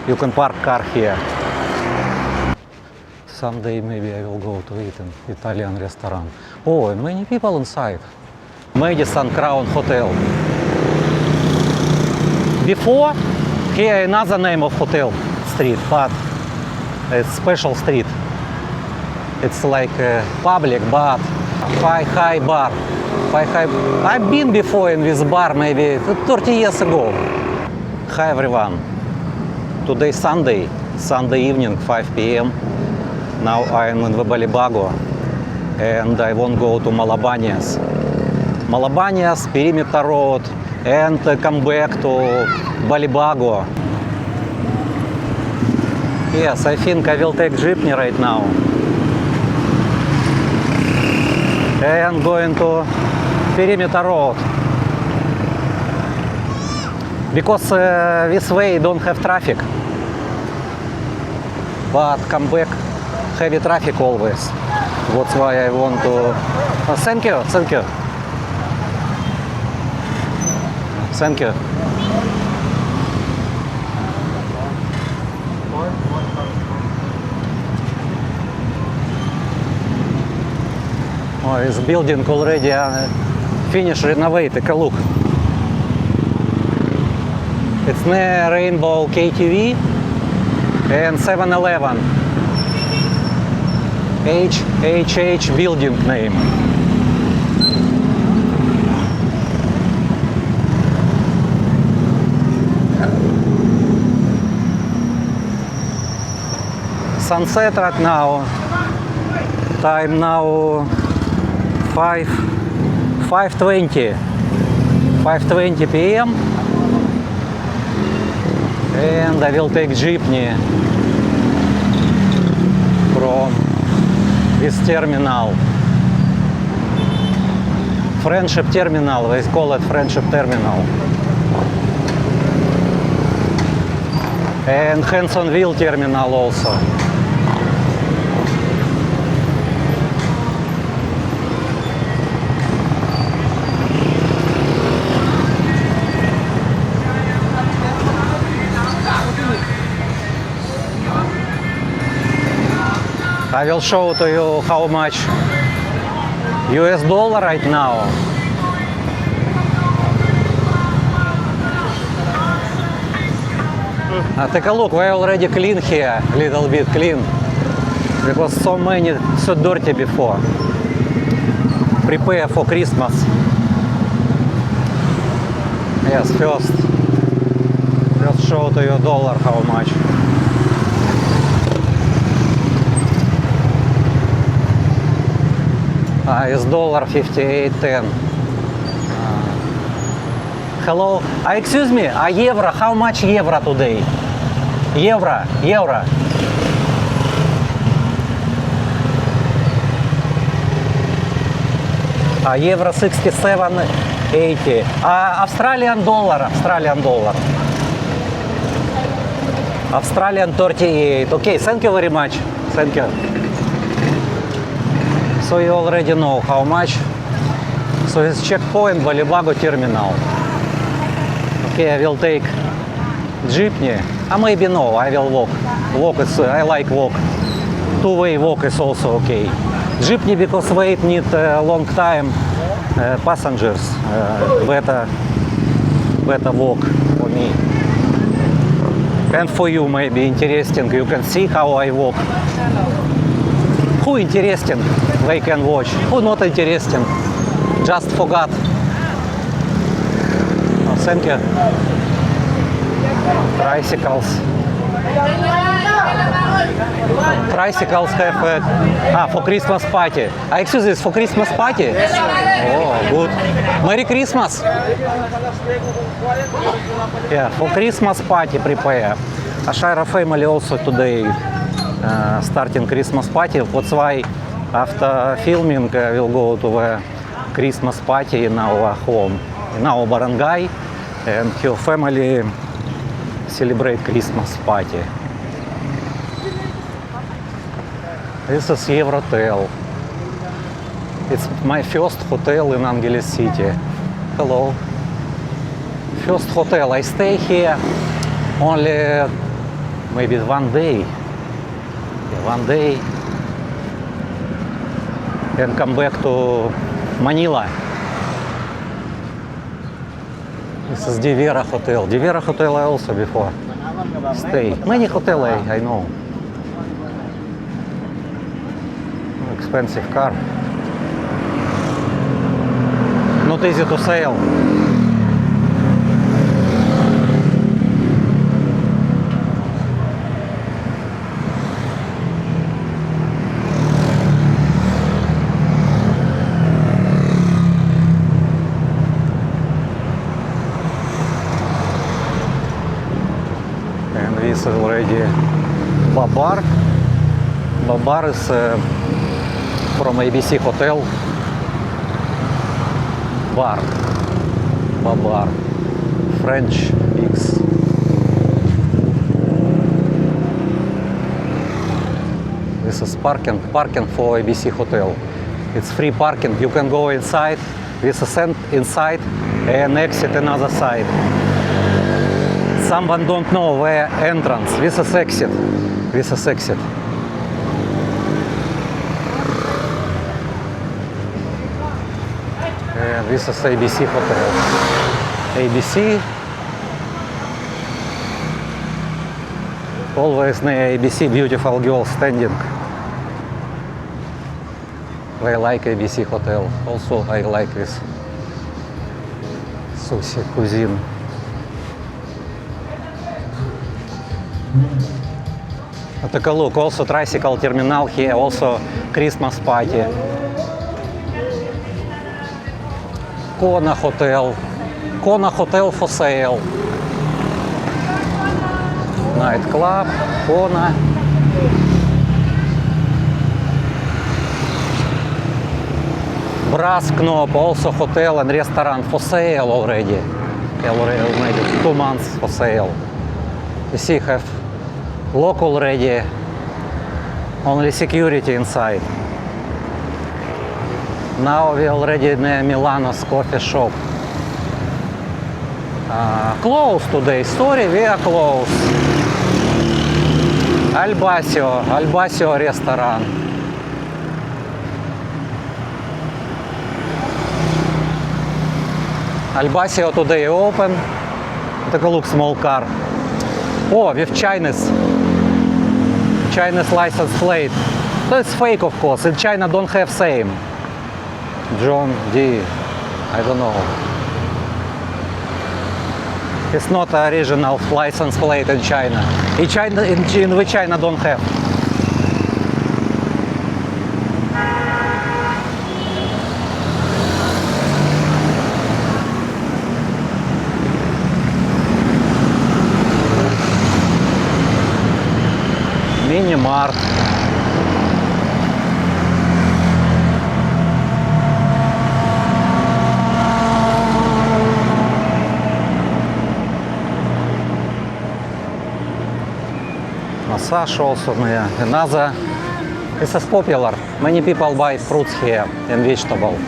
You can park car here. Someday maybe I will go to eat in Italian restaurant. Oh, and many people inside. Madison Crown Hotel. Before, here another name of hotel street, but it's special street. It's like a public, but high bar. I've been before in this bar maybe 30 years ago. Hi everyone. Today Sunday evening, 5 p.m. Now I'm in the Balibago and I won't go to Malabanias. Malabanias, Perimeter Road, and come back to Balibago. Yes, I think I will take jeepney right now. And going to Perimeter Road. Because this way don't have traffic. But come back, heavy traffic always. That's why I want to... Oh, thank you. Thank you. Oh, this building already finished renovate. Take a look. It's near Rainbow KTV and 7-Eleven. HHH building name. Sunset right now. Time now 5:20 p.m. and I will take jeepney from this terminal. Friendship Terminal, they call it Friendship Terminal. And Hansonville Terminal also. I will show to you how much US dollar right now. Take a look, we already clean here, a little bit clean, because so dirty before. Prepare for Christmas. Yes, first show to you dollar how much. It's $58.10. Hello. Excuse me, euro, how much euro today? Euro. Euro 67.80. Australian dollar. Australian 38. Okay, thank you very much. Thank you. So you already know how much. So it's checkpoint Balibago terminal. Okay, I will take jeepney. Maybe no, I will walk. I like walk. Two-way walk is also okay. Jeepney because wait need a long time. Passengers better walk for me. And for you maybe interesting. You can see how I walk. Who interesting, they can watch. Who not interesting, just forgot. Oh, thank you. Tricycles have for Christmas party. Excuse me, for Christmas party? Oh, good. Merry Christmas. Yeah, for Christmas party prepare. Ashira family also today starting Christmas party. That's why after filming we'll go to the Christmas party in our home, in our barangay, and your family celebrate Christmas party. This is Eurotel. It's my first hotel in Angeles City. Hello. First hotel. I stay here only Maybe one day. Yeah, one day. And come back to Manila. This is Divera Hotel. Divera Hotel I also before stay. Many hotel I know. Expensive car. Not easy to sail. And this is already Babar. Babar is from ABC Hotel. Bar. Babar. French X. This is parking for ABC Hotel. It's free parking. You can go inside, with ascent inside and exit another side. Someone don't know where entrance. This is exit. This is exit. And this is ABC Hotel. ABC. Always near ABC, beautiful girl standing. I like ABC Hotel. Also I like this sushi cuisine. Take a look. Also tricycle terminal here. Also Christmas party. Kona Hotel. Kona Hotel for sale. Night club. Kona. Brass Knop. Also hotel and restaurant for sale already. Already maybe 2 months for sale. You see, have lock already. Only security inside. Now we already near Milano's coffee shop. Closed today. Sorry, we are closed. Albasio restaurant. Albasio today open. Take a look, small car. Oh, with Chinese license plate. That's fake, of course. In China don't have same. John D. I don't know. It's not original license plate in China. In China don't have. Mini-Mart. Massage also another. This is popular. Many people buy fruits here and vegetable.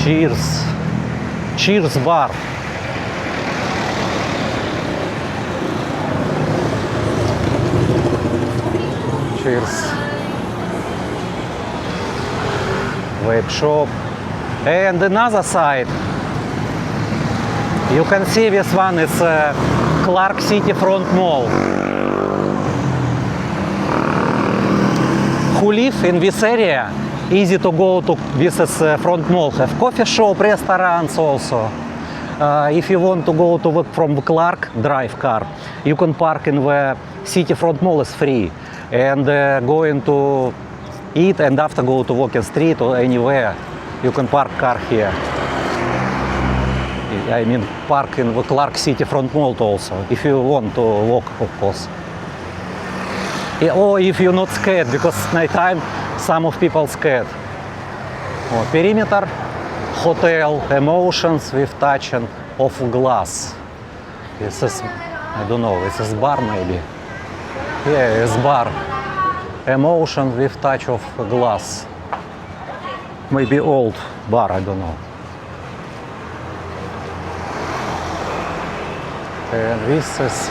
Cheers bar. Cheers. Vape shop. And another side. You can see this one is Clark City Front Mall. Who live in this area, easy to go to this Front Mall. Have coffee shop, restaurants also. If you want to go to work from Clark, drive car, you can park in the City Front Mall is free. And going to eat and after go to walking street or anywhere, you can park car here. I mean, park in the Clark City Front Mall also, if you want to walk, of course. Or if you're not scared, because night time some of people scared. Perimeter, hotel, emotions with touching of glass. This is, I don't know, this is bar maybe. Yeah, it's bar. Emotion with touch of glass. Maybe old bar, I don't know. And this is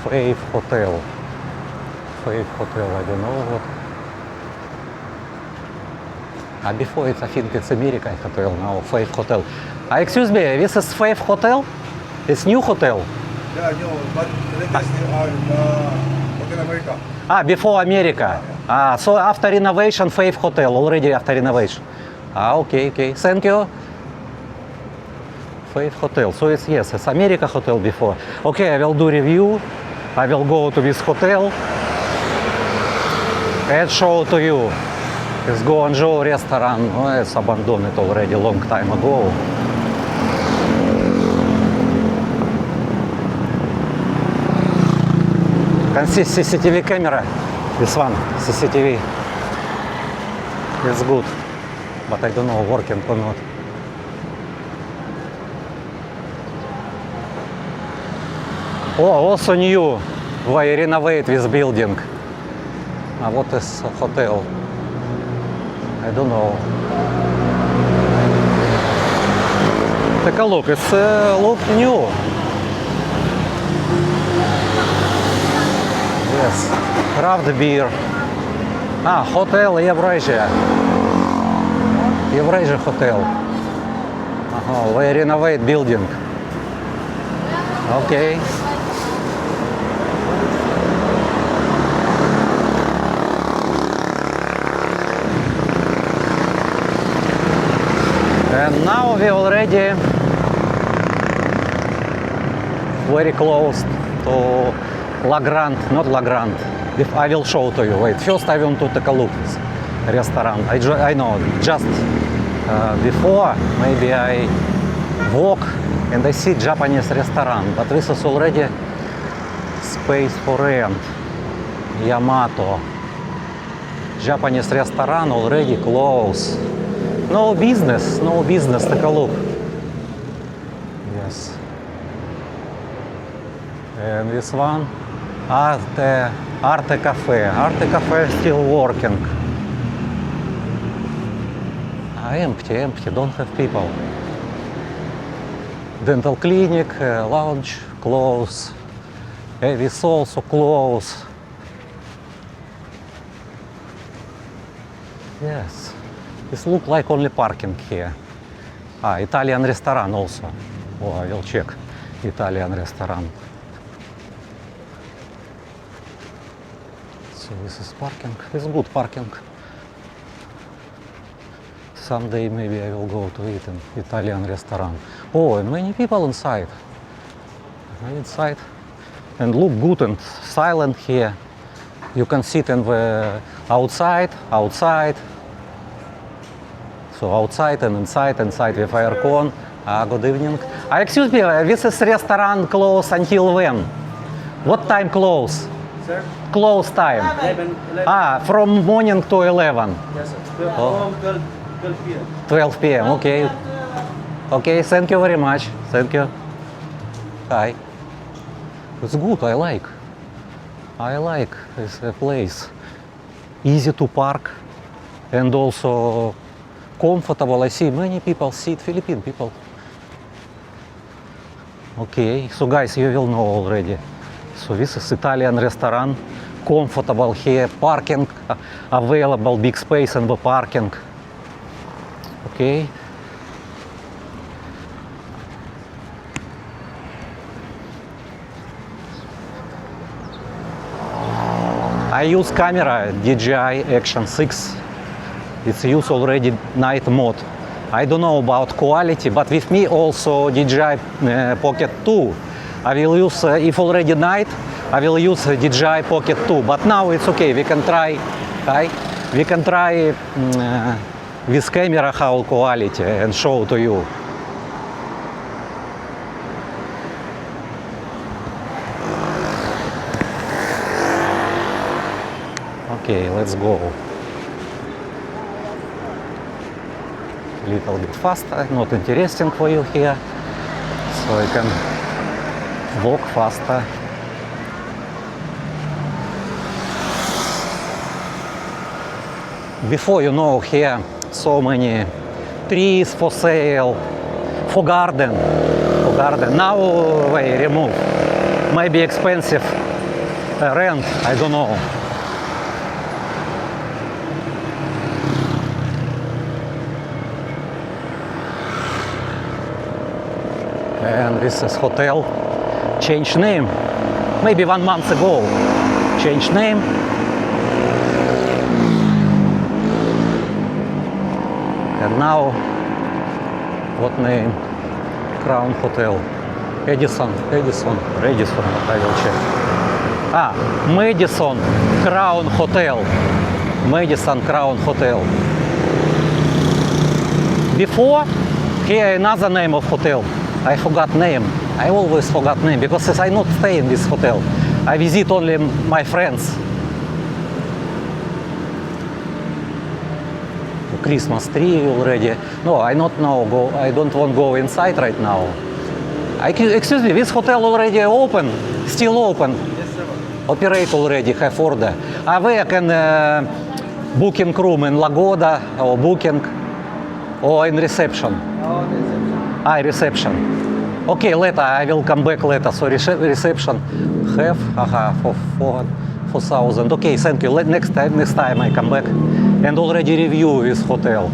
Faith Hotel. Faith Hotel, I don't know what. Before I think it's America Hotel, now Faith Hotel. Excuse me, this is Faith Hotel? It's new hotel? Yeah, no, but latest are Hotel America. Before America. So after renovation, Faith Hotel, already after renovation. Okay. Thank you. Faith Hotel. So it's, yes, it's America Hotel before. Okay, I will do review. I will go to this hotel and show to you. It's Guangzhou restaurant. Oh, it's abandoned already long time ago. Can see CCTV camera. This one, CCTV. It's good, but I don't know working or not. Oh, also new. Why renovate this building? What is hotel? I don't know. Take a look. It's look new. Yes. Craft beer. Hotel Eurasia. Eurasia Hotel. We renovate building. Okay. And now we already very close to La Grande, not La Grande. I will show to you. Wait, first I want to take a look at this restaurant. I know, just before maybe I walk and I see Japanese restaurant, but this is already space for rent. Yamato. Japanese restaurant already closed. No business, take a look. Yes. And this one, Arte Cafe. Arte Cafe still working. Empty, don't have people. Dental clinic, lounge, close. This also close. Yes. This look like only parking here. Italian restaurant also. Oh, I will check. Italian restaurant. So this is parking. It's good parking. Someday maybe I will go to eat in Italian restaurant. Oh, and many people inside. Inside. And look good and silent here. You can sit in the outside. So outside and inside with aircon. Good evening. Excuse me, this is restaurant closed until when? What time close? Sir? Close time. 11. From morning to 11. Yes, sir. From 12 p.m. 12 p.m. Okay. Okay, thank you very much. Thank you. Hi. It's good, I like this place. Easy to park and also comfortable. I see many people sit, Philippine people. Okay, so guys, you will know already. So this is Italian restaurant, comfortable here, parking available, big space in the parking. Okay. I use camera DJI Action 6. It's used already night mode. I don't know about quality, but with me also DJI Pocket 2. I will use, if already night, I will use DJI Pocket 2. But now it's okay, we can try, with camera how quality and show to you. Okay, let's go. Little bit faster, not interesting for you here, so I can walk faster. Before, you know, here so many trees for sale, for garden Garden. Now they remove. Maybe expensive rent, I don't know. And this is hotel. Change name. Maybe 1 month ago. Change name. And now, what name? Crown Hotel. Edison, I will check. Madison Crown Hotel. Madison Crown Hotel. Before, here another name of hotel. I forgot name. I always forgot name because I not stay in this hotel. I visit only my friends. Christmas tree already. No, I not know. I don't want to go inside right now. Excuse me, this hotel already open? Still open? Yes, sir. Operate already, have order. Where can booking room in Lagoda or booking or in reception? Reception. Okay, later, I will come back later. So reception have, for 4,000. Okay, thank you. Next time I come back and already review this hotel.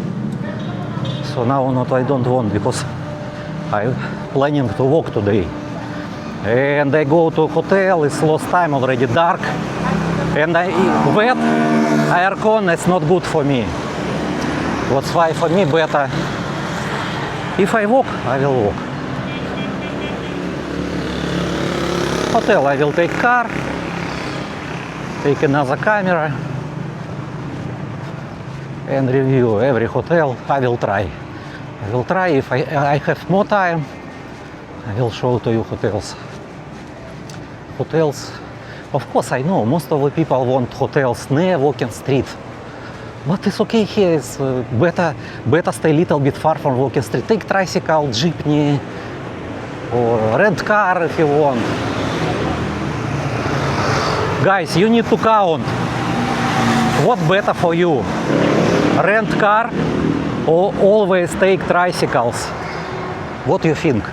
So now I don't want because I'm planning to walk today. And I go to hotel, it's lost time already dark. And wet aircon is not good for me. That's why for me better. If I walk, I will walk. Hotel, I will take car, take another camera and review every hotel. I will try. If I have more time, I will show to you hotels. Hotels, of course I know, most of the people want hotels near walking street. But it's okay here, it's better stay a little bit far from walking street. Take tricycle, jeepney, or rent car if you want. Guys, you need to count what better for you. Rent car or always take tricycles. What do you think?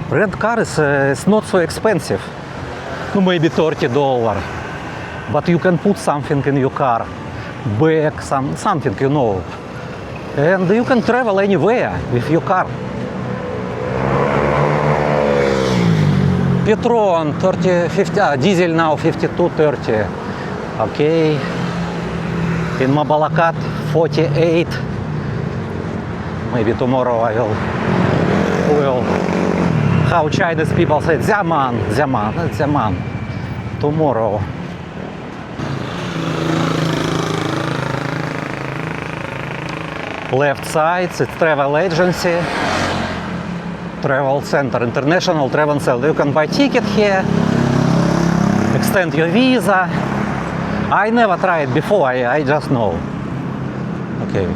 Rent car is not so expensive. Maybe $30. But you can put something in your car. Bag, something, you know. And you can travel anywhere with your car. Petron 50, diesel now 52.30. Okay. In Mabalakat 48. Maybe tomorrow I will. How Chinese people say, Zaman. Tomorrow. Left side, it's travel agency. Travel Center, International Travel Center. You can buy ticket here, extend your visa. I never tried before, I just know. Okay.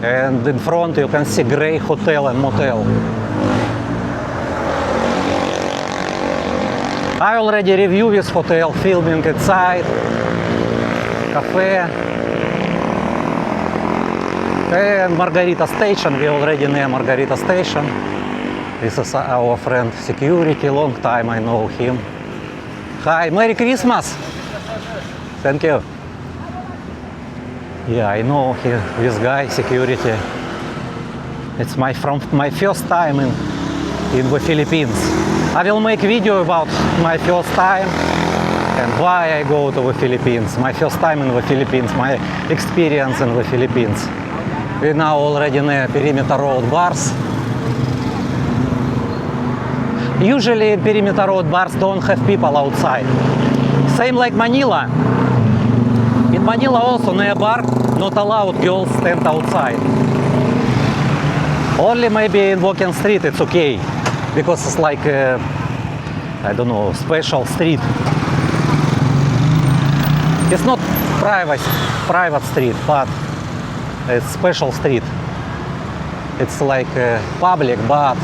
And in front you can see Grey Hotel and Motel. I already reviewed this hotel, filming inside, cafe. And Margarita Station, we already near Margarita Station. This is our friend security, long time I know him. Hi, Merry Christmas! Thank you. Yeah, I know this guy, security. It's my first time in the Philippines. I will make video about my first time and why I go to the Philippines. My first time in the Philippines, my experience in the Philippines. We now already near Perimeter Road bars. Usually Perimeter Road bars don't have people outside. Same like Manila. In Manila also near bar, not allowed girls stand outside. Only maybe in walking street it's okay. Because it's like, I don't know, special street. It's not private street, but it's special street. It's like public, but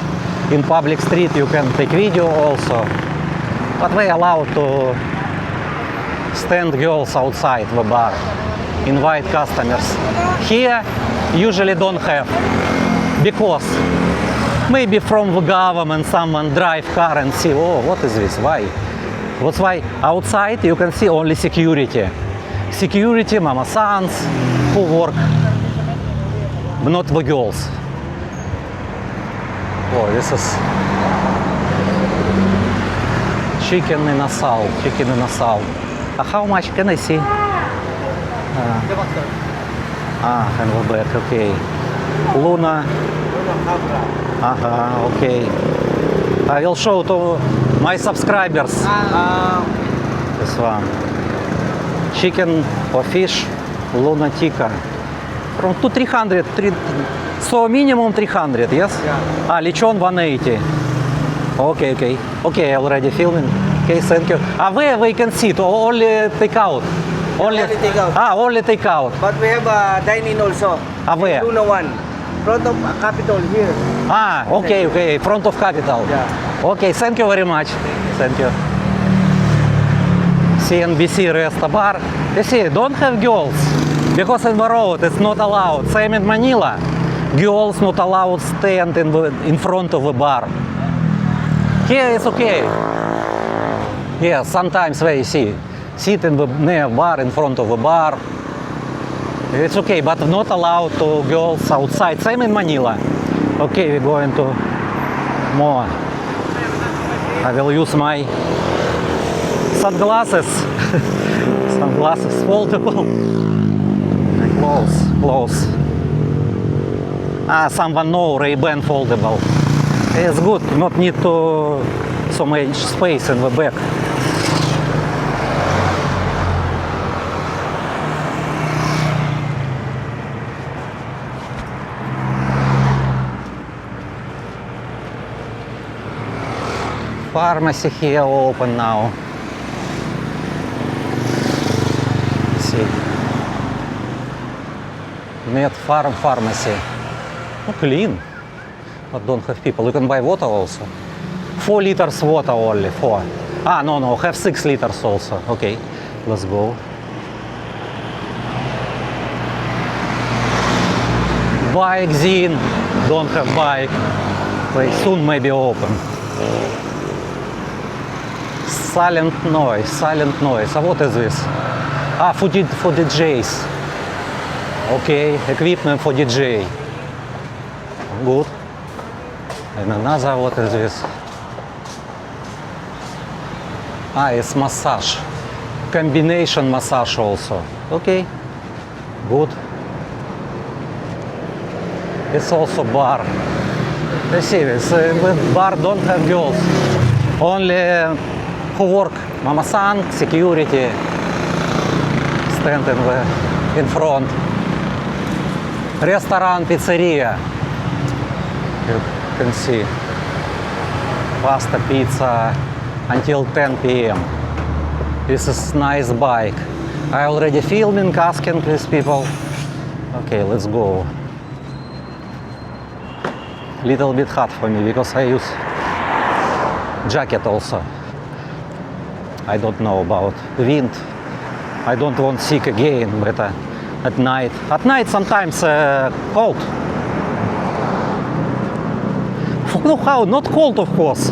in public street you can take video also. But they allow to stand girls outside the bar, invite customers. Here usually don't have, because Maybe from the government someone drive car and see, oh, what is this? Why? That's why outside you can see only security. Security, mama sons, who work, but not the girls. Oh, this is chicken in a salt, chicken in a salt. How much can I see? And the back, okay. Luna. Okay. I will show to my subscribers this one. Chicken or fish, Luna Tikka. From 300, so minimum 300, yes? Yeah. Lechon 180. Okay. Okay, already filming. Okay, thank you. Where we can sit? Only take out? Only take out. Only take out. But we have a dine-in also. Where? Luna 1. Front of Capitol here. Okay. Front of Capital. Yeah. Okay, thank you very much. Thank you. CNBC Resta Bar. You see, don't have girls. Because in the road it's not allowed. Same in Manila. Girls not allowed stand in front of the bar. Here it's okay. Yeah, sometimes they see. Sit in the near bar, in front of the bar. It's okay, but not allowed to girls outside. Same in Manila. Okay, we're going to more. I will use my sunglasses. Sunglasses foldable. Close. Someone know Ray-Ban foldable. It's good, not need to so much space in the back. Pharmacy here open now. See. Net Farm Pharmacy. Clean. But don't have people. You can buy water also. 4 liters water only. 4. No. Have 6 liters also. Okay. Let's go. Bike Zine. Don't have bike. They soon maybe open. Silent noise. What is this? For DJs. Okay, equipment for DJ. Good. And another, what is this? It's massage. Combination massage also. Okay. Good. It's also bar. You see this, bar don't have girls. Only who work, mama san, security, stand in front. Restaurant, pizzeria. You can see. Pasta, pizza until 10 p.m. This is nice bike. I already filming, asking these people. Okay, let's go. Little bit hot for me because I use jacket also. I don't know about wind. I don't want sick again, but at night. At night sometimes cold. No, how? Not cold, of course.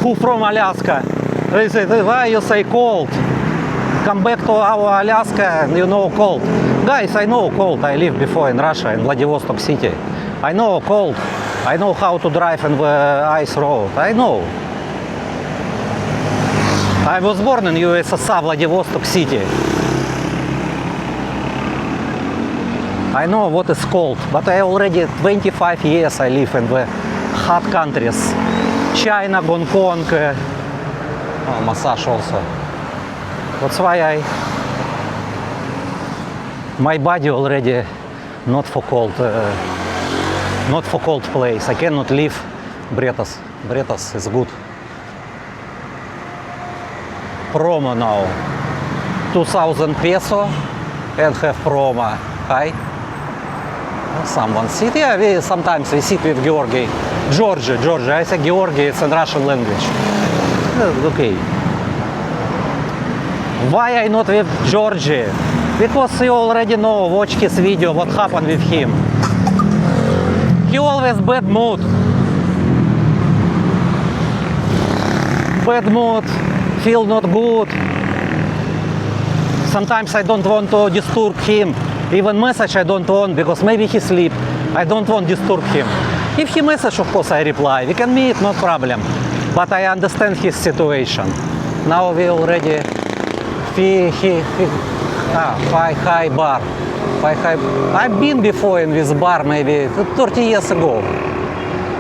Who from Alaska? They say, why you say cold? Come back to our Alaska and you know cold. Guys, I know cold. I lived before in Russia, in Vladivostok city. I know cold. I know how to drive in the ice road. I know. I was born in USSR, Vladivostok city. I know what is cold, but I already 25 years I live in the hot countries. China, Hong Kong, massage also. That's why my body already not for cold place. I cannot live Bretas. Bretas is good. Promo now. 2,000 peso and have promo. Hi. Someone sit. Yeah, sometimes we sit with Georgi. Georgia. I say Georgi, it's in Russian language. Okay. Why I not with Georgie? Because you already know, watch his video, what happened with him. He always bad mood. Bad mood, feel not good. Sometimes I don't want to disturb him. Even message I don't want because maybe he sleep. I don't want to disturb him. If he message, of course I reply. We can meet, no problem. But I understand his situation. Now we already high bar. I've been before in this bar maybe 30 years ago.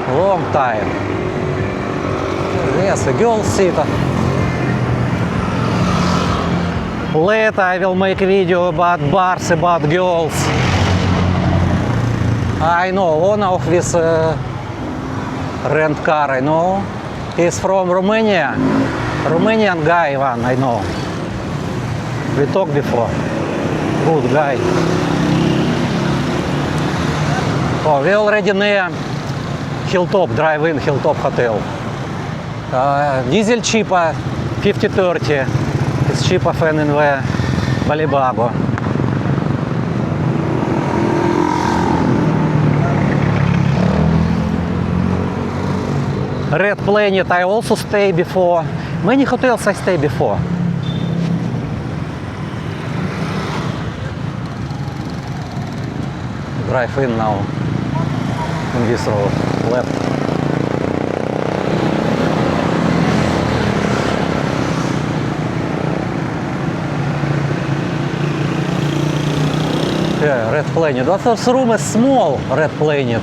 Long time. Yes, a girl sit. Later I will make video about bars, about girls. I know owner of this rent car, I know. He's from Romania. Romanian guy one, I know. We talked before. Good guy. Oh, we already near Hilltop, drive-in Hilltop Hotel. Diesel cheaper, 50-30. It's cheaper than in Balibago. Red Planet I also stay before. Many hotels I stay before. Drive in now in this road, left. Yeah, Red Planet. But this room is small, Red Planet.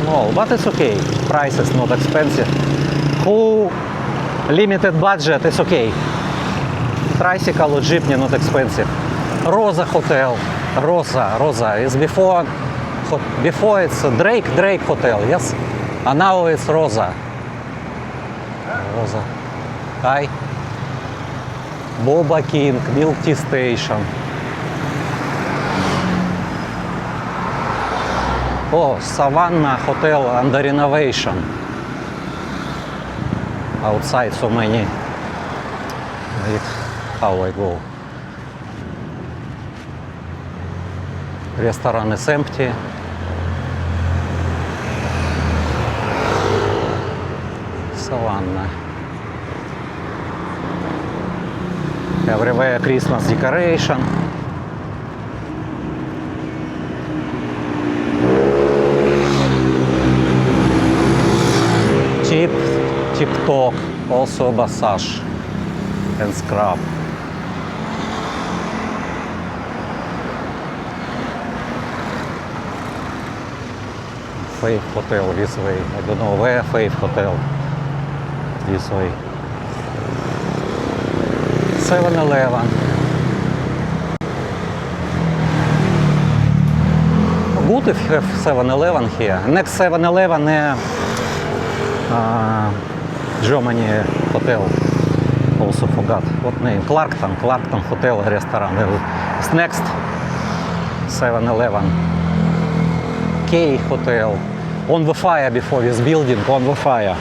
Small, but it's okay. Price is not expensive. Who limited budget is okay. Tricycle or jeepney not expensive. Rosa Hotel. Rosa is before it's Drake Hotel, yes? And now it's Rosa. Hi. Boba King, Milk Tea Station. Oh, Savannah Hotel under renovation. Outside so many. Wait, how I go? Restaurant is empty. Savannah. Everywhere Christmas decoration. TikTok, also massage and scrub. Faith Hotel this way. I don't know where Faith Hotel. This way. 7-Eleven. Good if you have 7-Eleven here. Next 7-Eleven near Germany Hotel. Also forgot what name. Clarkton Hotel restaurant. It's next 7-Eleven. K Hotel. On the fire before this building. On the fire.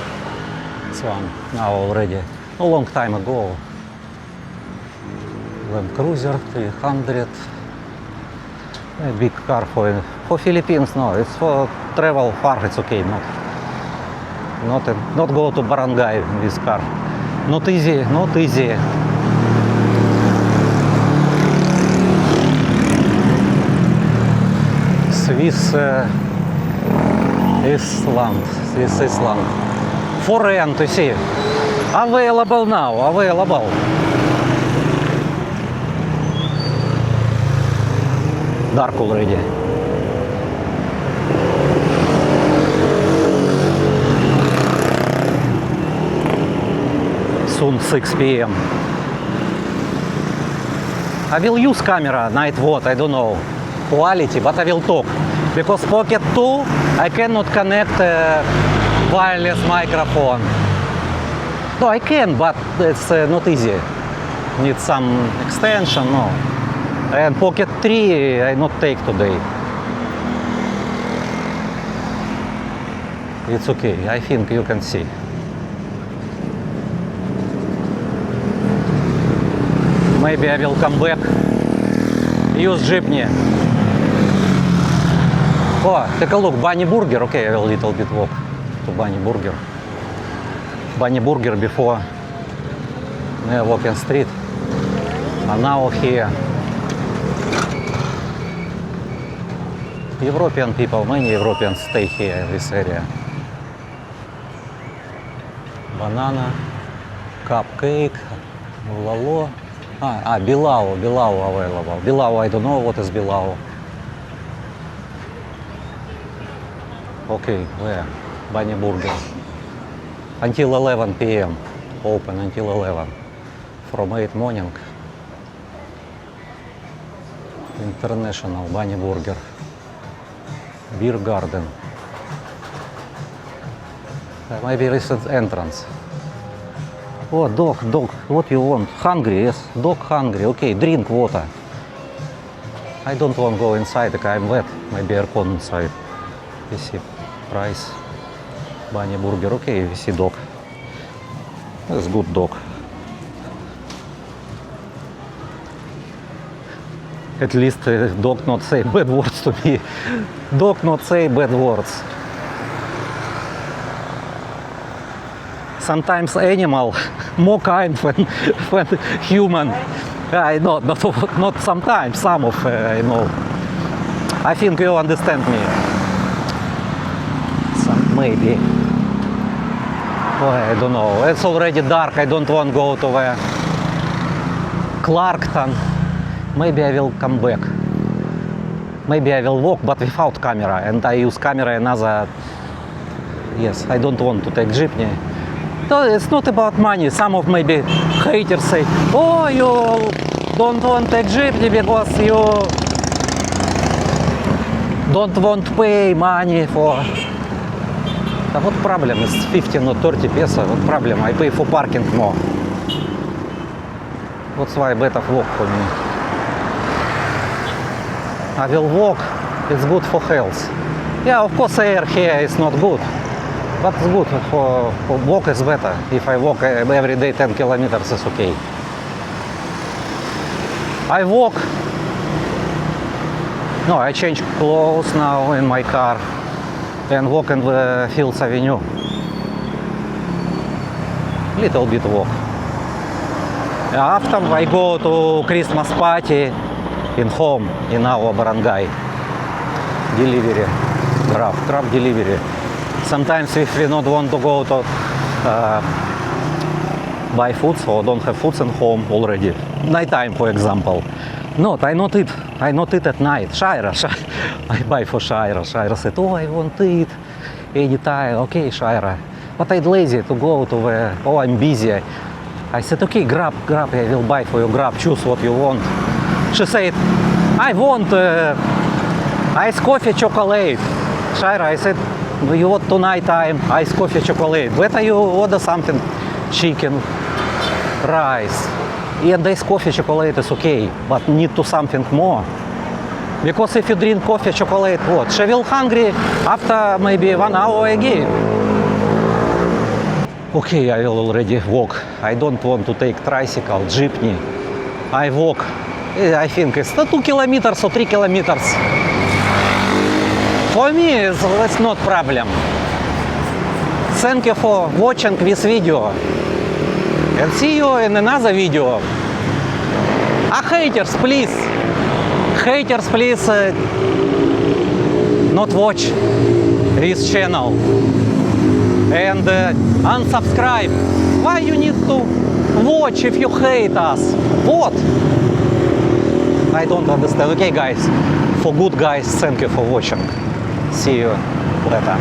This one now already. A long time ago. Land Cruiser 300. A big car for Philippines. No, it's for travel far. It's okay. Not go to Barangay in this car. Not easy. Swiss Island. For rent, you see. Available now. Available. Dark already. Soon 6 p.m. I will use camera night what, I don't know quality, but I will talk because Pocket 2 I cannot connect wireless microphone. No, I can, but it's not easy. Need some extension, no. And Pocket 3 I not take today. It's okay, I think you can see. Maybe I will come back, use jeepney. Oh, take a look, Bunny Burger. Okay, I will little bit walk to Bunny Burger. Bunny Burger before near walking street. And now here. European people, many Europeans stay here in this area. Banana, cupcake, Lalo. Bilao available. Bilao, I don't know what is Bilao. Okay, where? Bunny Burger. Until 11 p.m. Open until 11. From 8 morning. International Bunny Burger. Beer garden. Maybe recent entrance. Oh, dog, what you want? Hungry, yes. Dog hungry. Okay, drink water. I don't want to go inside, I'm wet. Maybe aircon inside. You see, price. Bunny Burger. Okay, you see dog. That's good dog. At least dog not say bad words to me. Dog not say bad words. Sometimes animal more kind than human. I know, not sometimes, some of I know. I think you understand me. Maybe. Oh, I don't know. It's already dark. I don't want to go to the Clarkton. Maybe I will come back. Maybe I will walk, but without camera. And I use camera another. Yes, I don't want to take jeepney. No, it's not about money. Some of maybe haters say, oh, you don't want to take jeepney because you don't want to pay money for. What problem is 15 or 30 peso? What problem? I pay for parking more. That's why better walk for me. I will walk. It's good for health. Yeah, of course, air here is not good, but it's good for walk is better. If I walk every day 10 kilometers, it's okay. I walk. No, I change clothes now in my car and walk in the Fields Avenue. Little bit walk. After I go to Christmas party in home in our barangay. Delivery, grab delivery. Sometimes if we not want to go to buy foods or don't have foods in home already, nighttime for example. No, I not eat at night. Shaira, I buy for Shaira. Shaira said, oh, I want to eat anytime. Okay, Shaira. But I'm lazy to go to the, oh, I'm busy. I said, okay, grab, I will buy for you, grab, choose what you want. She said, I want iced coffee, chocolate. Shaira, I said, you want tonight time, iced coffee, chocolate. Better you order something, chicken, rice. And iced coffee, chocolate is okay, but need to something more. Because if you drink coffee, chocolate, what? She will hungry after maybe 1 hour again. Okay, I will already walk. I don't want to take tricycle, jeepney. I walk. I think it's 2 kilometers or 3 kilometers. For me, it's not problem. Thank you for watching this video. And see you in another video. Haters, please. Haters, please not watch this channel. And unsubscribe. Why you need to watch if you hate us? What? I don't understand. Okay, guys. For good guys, thank you for watching. See you later.